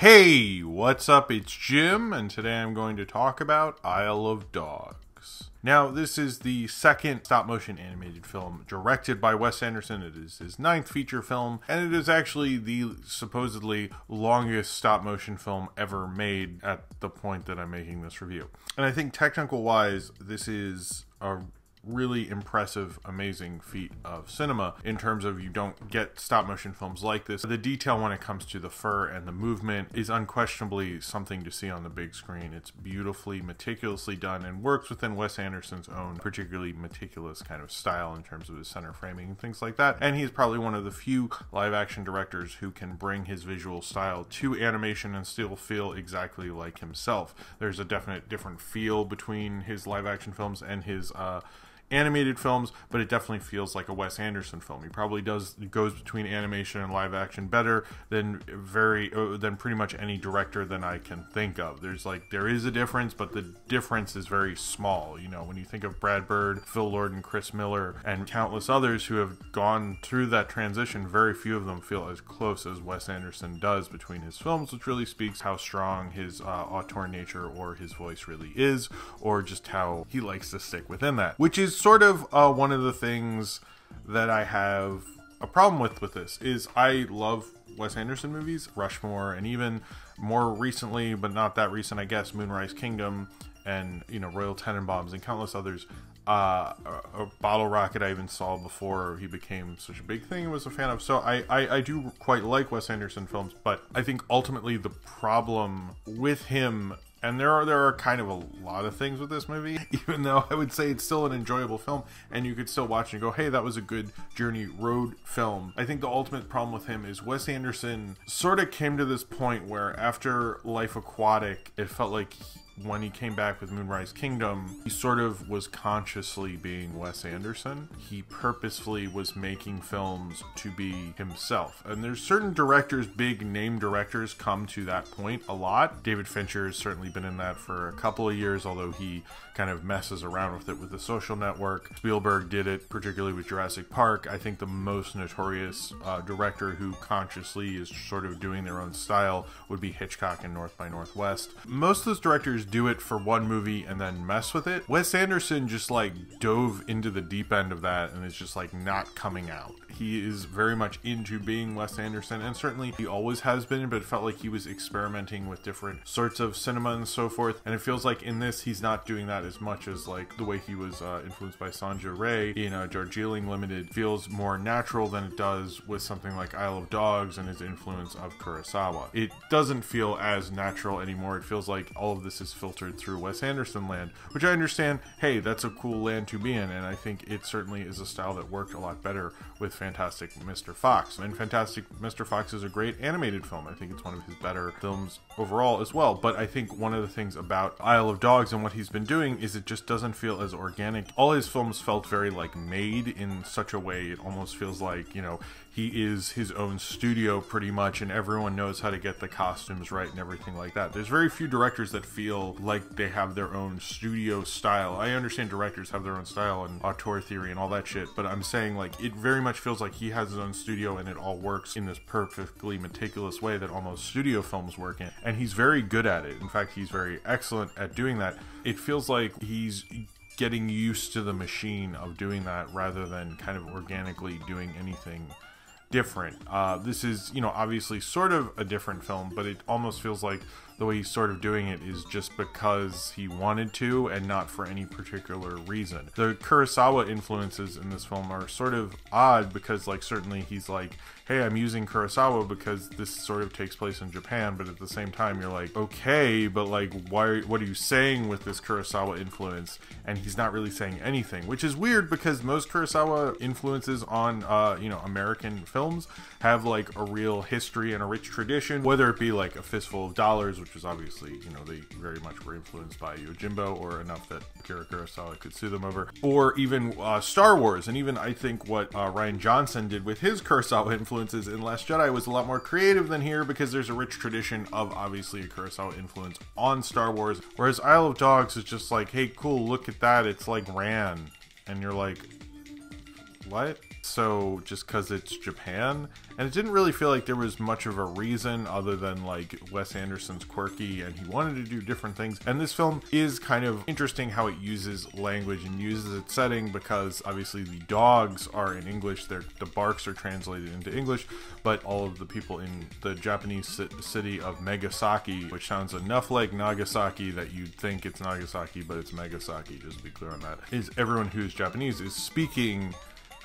Hey, what's up? It's Jim, and today I'm going to talk about Isle of Dogs. Now, this is the second stop-motion animated film directed by Wes Anderson. It is his 9th feature film, and it is actually the supposedly longest stop-motion film ever made at the point that I'm making this review. And I think technical-wise, this is a really impressive, amazing feat of cinema in terms of you don't get stop motion films like this. The detail when it comes to the fur and the movement is unquestionably something to see on the big screen. It's beautifully, meticulously done and works within Wes Anderson's own particularly meticulous kind of style in terms of his center framing and things like that. And he's probably one of the few live action directors who can bring his visual style to animation and still feel exactly like himself. There's a definite different feel between his live action films and his animated films, but it definitely feels like a Wes Anderson film. He probably goes between animation and live action better than pretty much any director that I can think of. There is a difference, but the difference is very small. You know, when you think of Brad Bird, Phil Lord, and Chris Miller, and countless others who have gone through that transition, very few of them feel as close as Wes Anderson does between his films, which really speaks how strong his auteur nature or his voice really is, or just how he likes to stick within that, which is sort of one of the things that I have a problem with this is I love Wes Anderson movies, Rushmore, and even more recently, but not that recent, I guess, Moonrise Kingdom and, you know, Royal Tenenbaums and countless others. Bottle Rocket I even saw before he became such a big thing and was a fan of. So I do quite like Wes Anderson films, but I think ultimately the problem with him, and there are kind of a lot of things with this movie, even though I would say it's still an enjoyable film, and you could still watch and go, hey, that was a good journey road film. I think the ultimate problem with him is Wes Anderson sort of came to this point where after Life Aquatic, it felt like when he came back with Moonrise Kingdom, he sort of was consciously being Wes Anderson. He purposefully was making films to be himself. And there's certain directors, big name directors, come to that point a lot. David Fincher has certainly been in that for a couple of years, although he kind of messes around with it with The Social Network. Spielberg did it, particularly with Jurassic Park. I think the most notorious director who consciously is sort of doing their own style would be Hitchcock in North by Northwest. Most of those directors do it for one movie and then mess with it. Wes Anderson just like dove into the deep end of that and is just like not coming out. He is very much into being Wes Anderson, and certainly he always has been, but it felt like he was experimenting with different sorts of cinema and so forth. And it feels like in this, he's not doing that as much as like the way he was influenced by Sanja Ray in Darjeeling Limited feels more natural than it does with something like Isle of Dogs and his influence of Kurosawa. It doesn't feel as natural anymore. It feels like all of this is filtered through Wes Anderson land, which I understand, hey, that's a cool land to be in, and I think it certainly is a style that worked a lot better with Fantastic Mr. Fox. And Fantastic Mr. Fox is a great animated film. I think it's one of his better films overall as well. But I think one of the things about Isle of Dogs and what he's been doing is it just doesn't feel as organic. All his films felt very like made in such a way it almost feels like, you know, he is his own studio pretty much, and everyone knows how to get the costumes right and everything like that. There's very few directors that feel like they have their own studio style. I understand directors have their own style and auteur theory and all that shit, but I'm saying like it very much feels like he has his own studio and it all works in this perfectly meticulous way that almost studio films work in. And he's very good at it. In fact, he's very excellent at doing that. It feels like he's getting used to the machine of doing that rather than kind of organically doing anything different. This is, you know, obviously sort of a different film, but it almost feels like the way he's sort of doing it is just because he wanted to and not for any particular reason. The Kurosawa influences in this film are sort of odd because, like, certainly he's like, hey, I'm using Kurosawa because this sort of takes place in Japan, but at the same time you're like, okay, but like, what are you saying with this Kurosawa influence? And he's not really saying anything, which is weird because most Kurosawa influences on American films have like a real history and a rich tradition, whether it be like A Fistful of Dollars, which is obviously, you know, they very much were influenced by Yojimbo, or enough that Akira Kurosawa could sue them over, or even Star Wars, and even I think what Rian Johnson did with his Kurosawa influences in Last Jedi was a lot more creative than here, because there's a rich tradition of obviously a Kurosawa influence on Star Wars, whereas Isle of Dogs is just like, hey, cool, look at that, it's like Ran, and you're like, what? so just because it's Japan, and it didn't really feel like there was much of a reason other than like Wes Anderson's quirky and he wanted to do different things. And this film is kind of interesting how it uses language and uses its setting, because obviously the dogs are in English, the barks are translated into English, but all of the people in the Japanese city of Megasaki, which sounds enough like Nagasaki that you'd think it's Nagasaki, but it's Megasaki, just to be clear on that, is everyone who's Japanese is speaking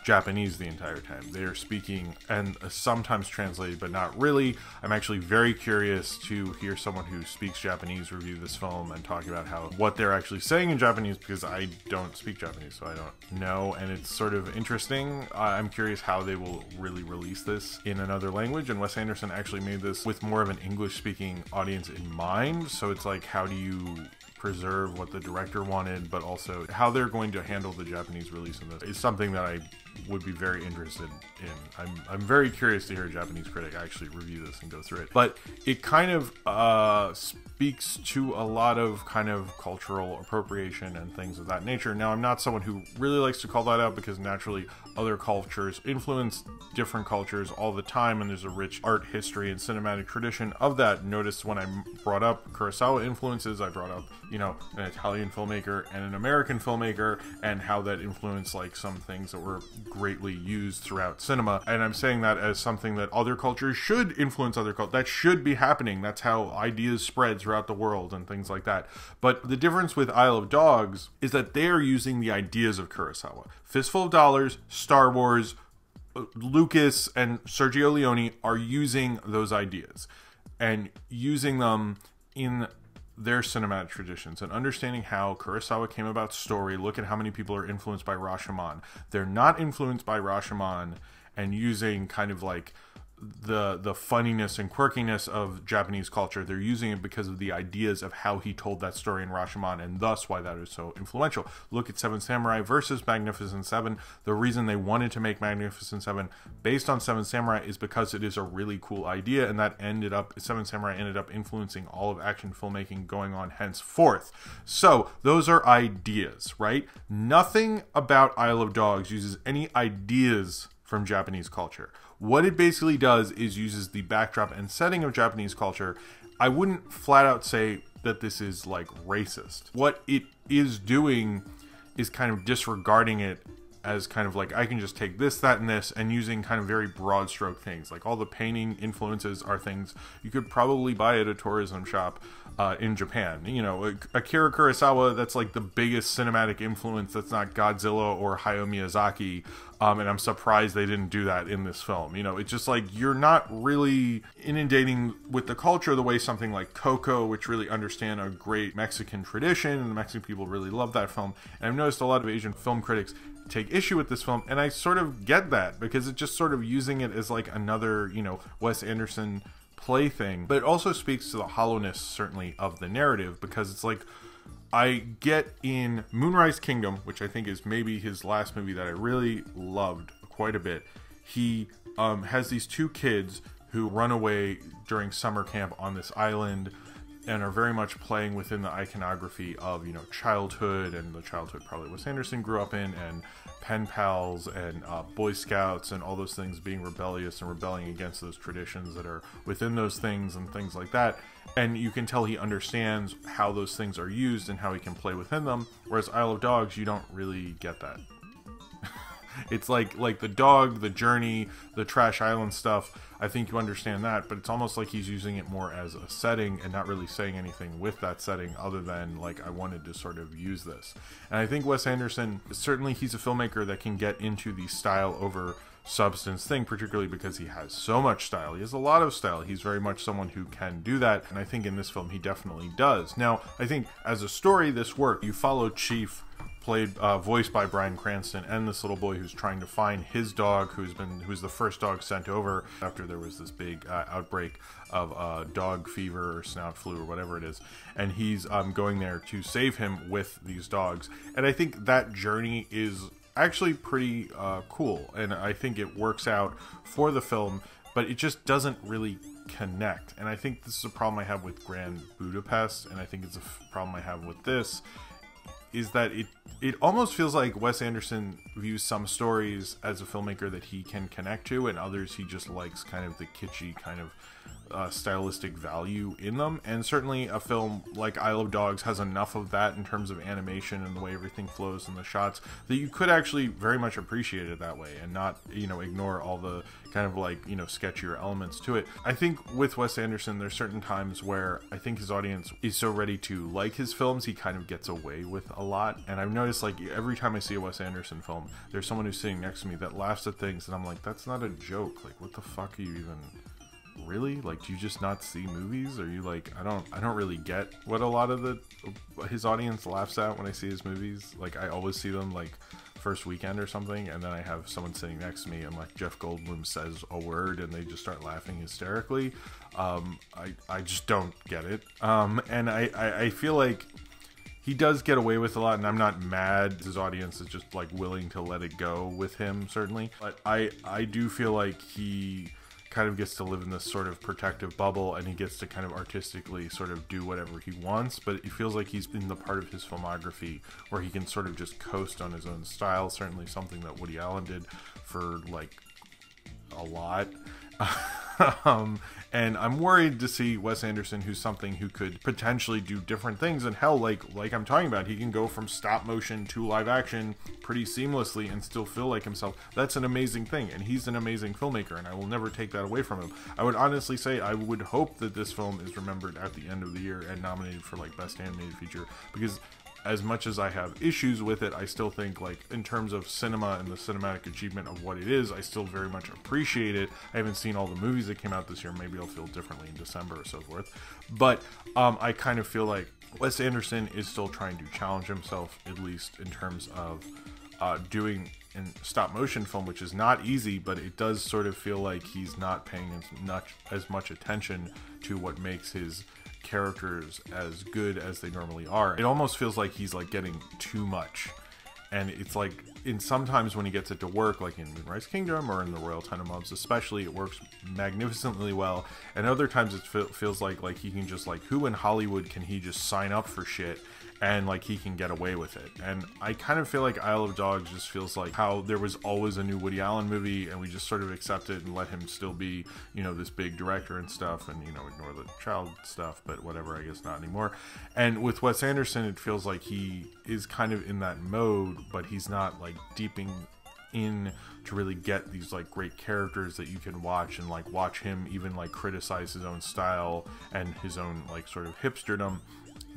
Japanese the entire time. They are speaking and sometimes translated, but not really. I'm actually very curious to hear someone who speaks Japanese review this film and talk about what they're actually saying in Japanese, because I don't speak Japanese, so I don't know, and it's sort of interesting. I'm curious how they will really release this in another language, and Wes Anderson actually made this with more of an English-speaking audience in mind, so it's like, how do you preserve what the director wanted, but also how they're going to handle the Japanese release of this is something that I would be very interested in. I'm very curious to hear a Japanese critic actually review this and go through it. But it kind of speaks to a lot of kind of cultural appropriation and things of that nature. Now, I'm not someone who really likes to call that out, because naturally other cultures influence different cultures all the time, and there's a rich art history and cinematic tradition of that. Notice when I brought up Kurosawa Influences, I brought up, you know, an Italian filmmaker and an American filmmaker, and how that influenced like some things that were greatly used throughout cinema. And I'm saying that as something that other cultures should influence other cultures. That should be happening. That's how ideas spread throughout the world and things like that. But the difference with Isle of Dogs is that they are using the ideas of Kurosawa. Fistful of Dollars, Star Wars, Lucas, and Sergio Leone are using those ideas and using them in their cinematic traditions, and understanding how Kurosawa came about story. Look at how many people are influenced by Rashomon. They're not influenced by Rashomon and using kind of like the funniness and quirkiness of Japanese culture. They're using it because of the ideas of how he told that story in Rashomon, and thus why that is so influential. Look at Seven Samurai versus Magnificent Seven. The reason they wanted to make Magnificent Seven based on Seven Samurai is because it is a really cool idea, and that Seven Samurai ended up influencing all of action filmmaking going on henceforth. So those are ideas, right? Nothing about Isle of Dogs uses any ideas from Japanese culture. What it basically does is uses the backdrop and setting of Japanese culture. I wouldn't flat out say that this is like racist. What it is doing is kind of disregarding it as kind of like, I can just take this, that, and this, and using kind of very broad stroke things. Like all the painting influences are things you could probably buy at a tourism shop in Japan. You know, Akira Kurosawa, that's like the biggest cinematic influence that's not Godzilla or Hayao Miyazaki. And I'm surprised they didn't do that in this film. You know, it's just like, you're not really inundating with the culture the way something like Coco, which really understand a great Mexican tradition, and the Mexican people really love that film. And I've noticed a lot of Asian film critics take issue with this film, and I sort of get that, because it's just sort of using it as like another, you know, Wes Anderson plaything. But it also speaks to the hollowness, certainly, of the narrative, because it's like, I get in Moonrise Kingdom, which I think is maybe his last movie that I really loved quite a bit. He has these two kids who run away during summer camp on this island, and are very much playing within the iconography of, you know, childhood, and the childhood probably Wes Anderson grew up in, and pen pals and Boy Scouts and all those things, being rebellious and rebelling against those traditions that are within those things and things like that. And you can tell he understands how those things are used and how he can play within them. Whereas Isle of Dogs, you don't really get that. It's like the dog, the journey, the Trash Island stuff. I think you understand that, but it's almost like he's using it more as a setting and not really saying anything with that setting other than like, I wanted to sort of use this. And I think Wes Anderson, certainly he's a filmmaker that can get into the style over substance thing, particularly because he has so much style. He has a lot of style. He's very much someone who can do that, and I think in this film he definitely does. Now, I think as a story, this worked. You follow Chief, voiced by Bryan Cranston, and this little boy who's trying to find his dog, who's the first dog sent over after there was this big outbreak of dog fever or snout flu or whatever it is, and he's going there to save him with these dogs. And I think that journey is actually pretty cool, and I think it works out for the film, but it just doesn't really connect. And I think this is a problem I have with Grand Budapest, and I think it's a problem I have with this. is that it almost feels like Wes Anderson views some stories as a filmmaker that he can connect to, and others he just likes kind of the kitschy kind of stylistic value in them. And certainly a film like Isle of Dogs has enough of that in terms of animation and the way everything flows in the shots that you could actually very much appreciate it that way and not, you know, ignore all the kind of like, you know, sketchier elements to it. I think with Wes Anderson, there's certain times where I think his audience is so ready to like his films, he kind of gets away with a lot. And I've noticed, like, every time I see a Wes Anderson film, there's someone who's sitting next to me that laughs at things and I'm like, that's not a joke. Like, what the fuck are you even... Really? Like, do you just not see movies? Are you like, I don't really get what a lot of his audience laughs at when I see his movies. Like, I always see them like first weekend or something, and then I have someone sitting next to me and like Jeff Goldblum says a word and they just start laughing hysterically. I just don't get it. And I feel like he does get away with a lot, and I'm not mad. His audience is just like willing to let it go with him, certainly. But I do feel like he kind of gets to live in this sort of protective bubble, and he gets to kind of artistically sort of do whatever he wants, but it feels like he's in the part of his filmography where he can sort of just coast on his own style. Certainly something that Woody Allen did for like a lot. And I'm worried to see Wes Anderson, who's something who could potentially do different things, and hell, like I'm talking about, he can go from stop motion to live action pretty seamlessly and still feel like himself. That's an amazing thing, and he's an amazing filmmaker, and I will never take that away from him. I would honestly say I would hope that this film is remembered at the end of the year and nominated for like Best Animated Feature, because as much as I have issues with it, I still think, like, in terms of cinema and the cinematic achievement of what it is, I still very much appreciate it. I haven't seen all the movies that came out this year. Maybe I'll feel differently in December or so forth. But I kind of feel like Wes Anderson is still trying to challenge himself, at least in terms of doing in stop motion film, which is not easy, but it does sort of feel like he's not paying as much attention to what makes his characters as good as they normally are. It almost feels like he's like getting too much, and it's like sometimes when he gets it to work, like in Moonrise Kingdom or in the Royal Tenenbaums especially, it works magnificently well, and other times it feels like he can just, like, who in Hollywood can he just sign up for shit and like he can get away with it. And I kind of feel like Isle of Dogs just feels like how there was always a new Woody Allen movie and we just sort of accept it and let him still be, you know, this big director and stuff, and, you know, ignore the child stuff, but whatever, I guess not anymore. And with Wes Anderson, it feels like he is kind of in that mode, but he's not like deeping in to really get these like great characters that you can watch and like watch him even like criticize his own style and his own like sort of hipsterdom,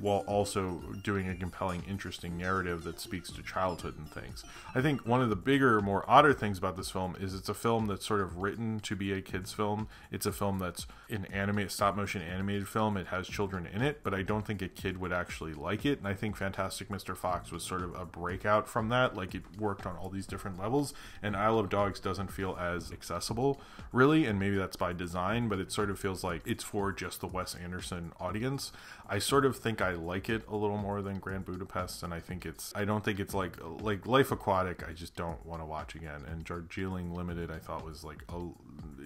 while also doing a compelling, interesting narrative that speaks to childhood and things. I think one of the bigger, more odder things about this film is it's a film that's sort of written to be a kid's film. It's a film that's an stop-motion animated film. It has children in it, but I don't think a kid would actually like it. And I think Fantastic Mr. Fox was sort of a breakout from that. Like, it worked on all these different levels, and Isle of Dogs doesn't feel as accessible, really, and maybe that's by design, but it sort of feels like it's for just the Wes Anderson audience. I sort of think I like it a little more than Grand Budapest, and I don't think it's like Life Aquatic, I just don't want to watch again. And Darjeeling Limited, I thought was like,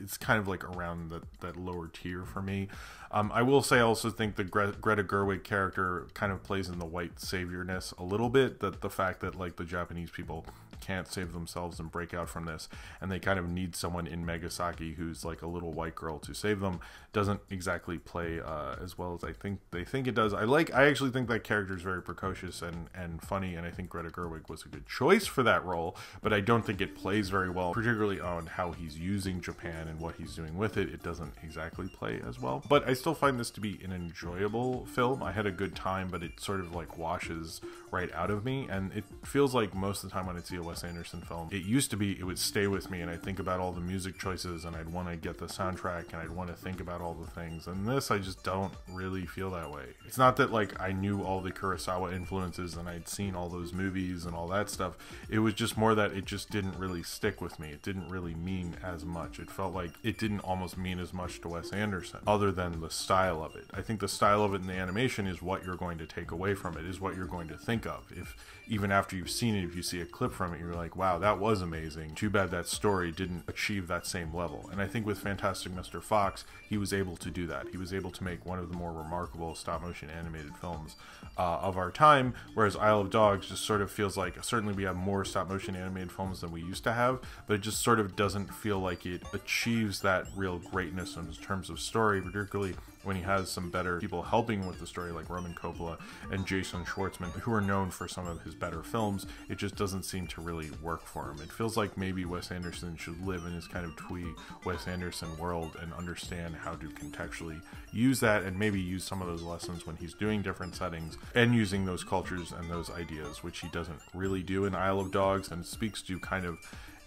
it's kind of like around that lower tier for me. I will say I also think the Greta Gerwig character kind of plays in the white saviorness a little bit, that the fact that like the Japanese people can't save themselves and break out from this, and they kind of need someone in Megasaki who's like a little white girl to save them, doesn't exactly play as well as I think they think it does. I actually think that character is very precocious and funny, and I think Greta Gerwig was a good choice for that role, but I don't think it plays very well, particularly on how he's using Japan and what he's doing with it. It doesn't exactly play as well, but I still find this to be an enjoyable film. I had a good time, but it sort of like washes right out of me, and it feels like most of the time when I see a Wes Anderson film, it used to be it would stay with me and I'd think about all the music choices and I'd want to get the soundtrack and I'd want to think about all the things, and this I just don't really feel that way. It's not that like I knew all the Kurosawa influences and I'd seen all those movies and all that stuff. It was just more that it just didn't really stick with me. It didn't really mean as much. It felt like it didn't almost mean as much to Wes Anderson other than the style of it. I think the style of it in the animation is what you're going to take away from it, is what you're going to think of. If even after you've seen it, if you see a clip from it, you're like, wow, that was amazing. Too bad that story didn't achieve that same level. And I think with Fantastic Mr. Fox, he was able to do that. He was able to make one of the more remarkable stop-motion animated films of our time, whereas Isle of Dogs just sort of feels like, certainly we have more stop-motion animated films than we used to have, but it just sort of doesn't feel like it achieves that real greatness in terms of story, particularly when he has some better people helping with the story like Roman Coppola and Jason Schwartzman, who are known for some of his better films. It just doesn't seem to really work for him. It feels like maybe Wes Anderson should live in his kind of twee Wes Anderson world and understand how to contextually use that, and maybe use some of those lessons when he's doing different settings and using those cultures and those ideas, which he doesn't really do in Isle of Dogs, and speaks to kind of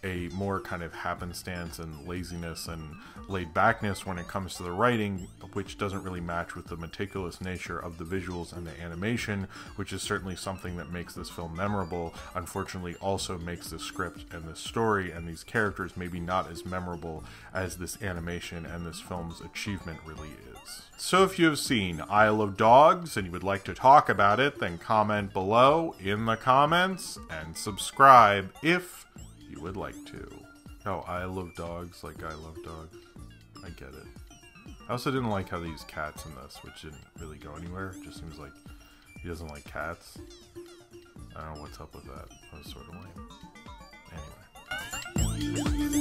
a more kind of happenstance and laziness and laid backness when it comes to the writing, which doesn't really match with the meticulous nature of the visuals and the animation, which is certainly something that makes this film memorable. Unfortunately, also makes the script and the story and these characters maybe not as memorable as this animation and this film's achievement really is. So if you have seen Isle of Dogs and you would like to talk about it, then comment below in the comments and subscribe if you would like to. Oh, I love dogs like I love dogs. I get it. I also didn't like how they used cats in this, which didn't really go anywhere. It just seems like he doesn't like cats. I don't know what's up with that. That was sort of lame. Anyway.